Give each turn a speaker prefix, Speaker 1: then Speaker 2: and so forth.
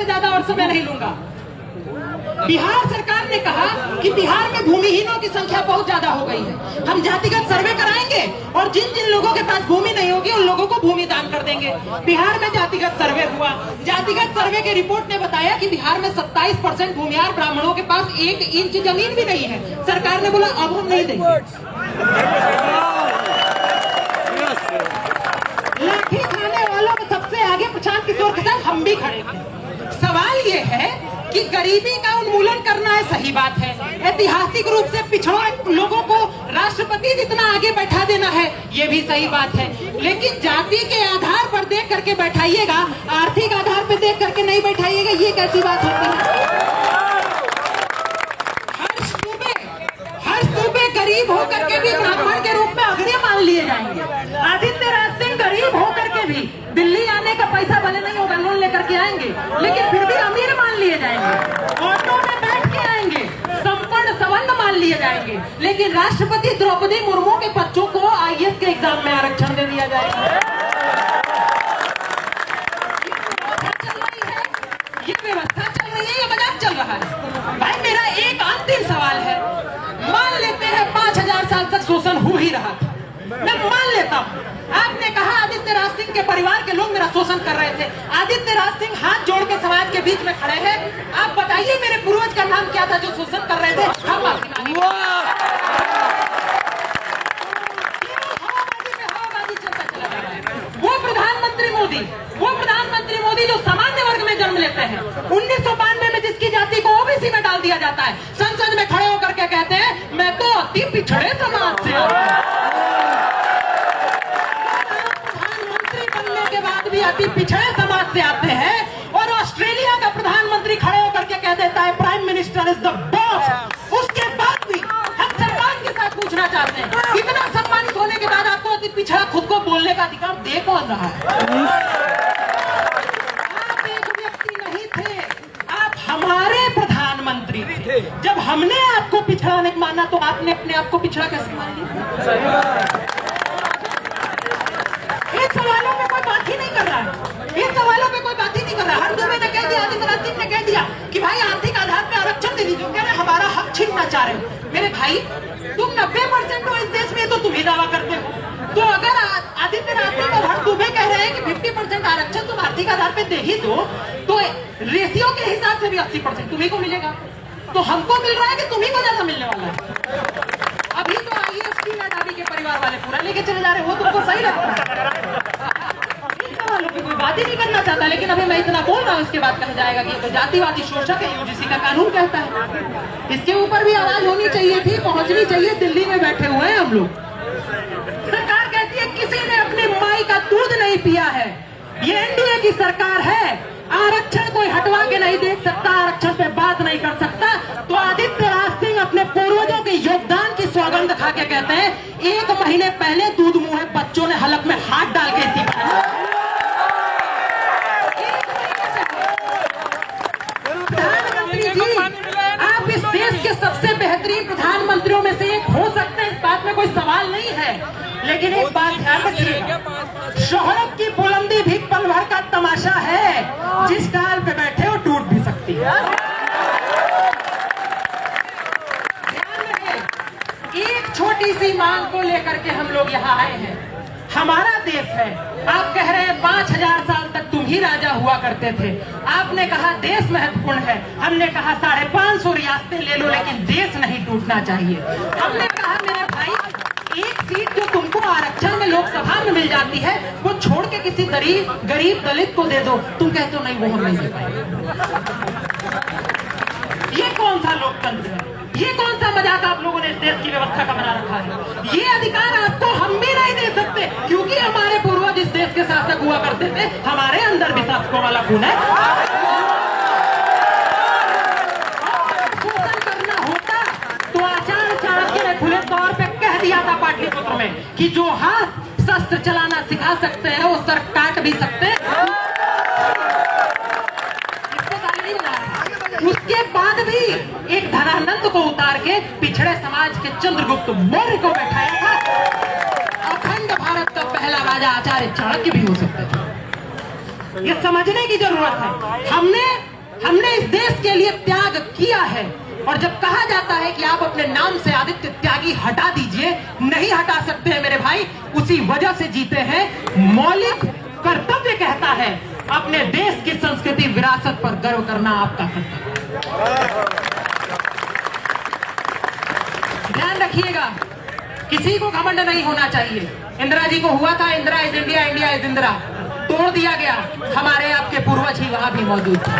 Speaker 1: से ज्यादा और समय नहीं लूंगा। बिहार सरकार ने कहा कि बिहार में भूमिहीनों की संख्या बहुत ज्यादा हो गई है, हम जातिगत सर्वे कराएंगे और जिन जिन लोगों के पास भूमि नहीं होगी उन लोगों को भूमि दान कर देंगे। बिहार में जातिगत सर्वे हुआ। जातिगत सर्वे के रिपोर्ट ने बताया कि बिहार में 27% भूमिहार ब्राह्मणों के पास 1 इंच जमीन भी नहीं है। सरकार ने बोला अब हम नहीं देंगे। लाठी खाने वालों में सबसे आगे प्रशांत किशोर के साथ हम भी खड़े थे। सवाल ये है कि गरीबी का उन्मूलन करना है, सही बात है। ऐतिहासिक रूप से पिछड़ों लोगों को राष्ट्रपति जितना आगे बैठा देना है, ये भी सही बात है। लेकिन जाति के आधार पर देख करके बैठाइएगा, आर्थिक आधार पर देख करके नहीं बैठाइएगा, ये कैसी बात होती है? हर सूबे गरीब होकर के भी ब्राह्मण के रूप में अग्रणी मान लिए जाएंगे। आदित्य राज सिंह गरीब होकर के भी दिल्ली आने का पैसा भले नहीं होगा, लोन लेकर के आएंगे, लेकिन फिर भी अमीर मान लिए जाएंगे। ऑटो में बैठ के आएंगे, संपन्न सवर्ण मान लिए जाएंगे, लेकिन राष्ट्रपति द्रौपदी मुर्मू के बच्चों को IAS के एग्जाम में आरक्षण दे दिया जाएगा। ये व्यवस्था चल रही है, ये मजाक चल रहा है? भाई मेरा एक अंतिम सवाल है, मान लेते हैं 5000 साल तक शोषण हो ही रहा था, मैं मान लेता हूँ। आपने कहा आदित्य राज सिंह के परिवार के लोग मेरा शोषण कर रहे थे। आदित्य राज सिंह हाथ जोड़ के समाज के बीच में खड़े हैं। आप बताइए मेरे पूर्वज का नाम क्या था जो शोषण कर रहे थे? हम हवाबाजी चलता चला जा रहा है। वो प्रधानमंत्री मोदी जो सामान्य वर्ग में जन्म लेते हैं, 1992 में जिसकी जाति को ओबीसी में डाल दिया जाता है, संसद में खड़े होकर के कहते हैं मैं तो अति पिछड़े समाज से भी अति पिछड़े समाज से आते हैं। और ऑस्ट्रेलिया का प्रधानमंत्री खड़े होकर के कह देता है prime minister is the boss. उसके बाद भी हम सम्मान के साथ पूछना चाहते हैं, इतना सम्मानित होने के बाद आपको अति पिछड़ा खुद को बोलने का अधिकार दे कौन रहा है? आप एक व्यक्ति नहीं थे, आप हमारे प्रधानमंत्री थे। जब हमने आपको पिछड़ा नहीं माना तो आपने अपने आप को पिछड़ा कैसे मान लिया? इन सवालों पे कोई बात ही नहीं कर रहा है, इन सवालों पे कोई बात ही नहीं कर रहा है। हर दूसरे ने कह दिया, आदित्य राज सिंह ने कह दिया कि भाई आर्थिक आधार पे आरक्षण दे दीजिए, कह रहे हमारा हक छीनना चाह रहे हो। मेरे भाई तुम 90% हो इस देश में, तो तुम ही दावा करते हो। तो अगर आदित्य राज सिंह और हर दूबे कह रहे हैं कि 50% आरक्षण तुम आर्थिक आधार पे दे ही दो, तो रेशियो के हिसाब से भी 80% तुम्ही को मिलेगा। तो हमको मिल रहा है कि तुम्ही को ज्यादा मिलने वाला है? अभी तो IAS की मैदाबी के परिवार वाले पूरा लेके चले जा रहे हो, तुमको सही लगता है? इन सवालों की कोई बात ही नहीं करना चाहता। लेकिन अभी मैं इतना बोल रहा हूँ, इसके बाद कहा जाएगा कि तो जातिवादी शोषक है, UGC का कानून कहता है। इसके ऊपर भी आवाज होनी चाहिए थी, पहुंचनी चाहिए। दिल्ली में बैठे हुए हैं हम लोग, सरकार कहती है किसी ने अपनी माई का दूध नहीं पिया है। ये NDA की सरकार है, आरक्षण कोई हटवा के नहीं देख सकता, आरक्षण पे बात नहीं कर सकता। तो आदित्य राज सिंह अपने पूर्वजों के योगदान की सौगंध खा के कहते हैं 1 महीने पहले दूध मुंह बच्चों ने हलक में हाथ डाल के इस्तीफा। प्रधानमंत्री जी, आप इस देश के सबसे बेहतरीन प्रधानमंत्रियों में से एक हो सकते हैं, इस बात में कोई सवाल नहीं है। लेकिन एक बात ध्यान रखिएगा, शोहरत की बुलंदी भी पल भर का तमाशा है, जिस डाल पे बैठे हो टूट भी सकती है। ध्यान रखें, एक छोटी सी मांग को लेकर के हम लोग यहाँ आए हैं। हमारा देश है, आप कह रहे हैं 5000 साल तक तुम ही राजा हुआ करते थे। आपने कहा देश महत्वपूर्ण है, हमने कहा 550 रियासतें ले लो, लेकिन देश नहीं टूटना चाहिए। हमने कहा मेरे भाई, एक सीट जो तुमको आरक्षण में लोकसभा में मिल जाती है, वो छोड़ के किसी गरीब दलित को दे दो। तुम कहते हो नहीं, वो हम नहीं दे पाएंगे। ये कौन सा लोकतंत्र है? ये कौन सा मजाक आप लोगों ने इस देश की व्यवस्था का बना रखा है? ये अधिकार आपको हम भी नहीं दे सकते, क्योंकि हमारे पूर्वज इस देश के शासक हुआ करते थे, हमारे अंदर भी शासकों वाला खून है। शोषण करना होता तो आचार्य चाणक्य ने खुले तौर पे कह दिया था पाठ्यपुत्र में कि जो हाथ शस्त्र चलाना सिखा सकते हैं वो सर काट भी सकते हैं। उसके बाद भी एक धनानंद को उतार के पिछड़े समाज के चंद्रगुप्त मौर्य को बैठाया था। अखंड भारत का पहला राजा आचार्य चाणक्य भी हो सकते थे। ये समझने की जरूरत है। हमने हमने इस देश के लिए त्याग किया है। और जब कहा जाता है कि आप अपने नाम से आदित्य त्यागी हटा दीजिए, नहीं हटा सकते हैं मेरे भाई, उसी वजह से जीते हैं। मौलिक कर्तव्य कहता है अपने देश की संस्कृति विरासत पर गर्व करना आपका कर्तव्य। ध्यान रखिएगा, किसी को घमंड नहीं होना चाहिए। इंदिरा जी को हुआ था, Indira is India, India is Indira, तोड़ दिया गया। हमारे आपके पूर्वज ही वहां भी मौजूद थे।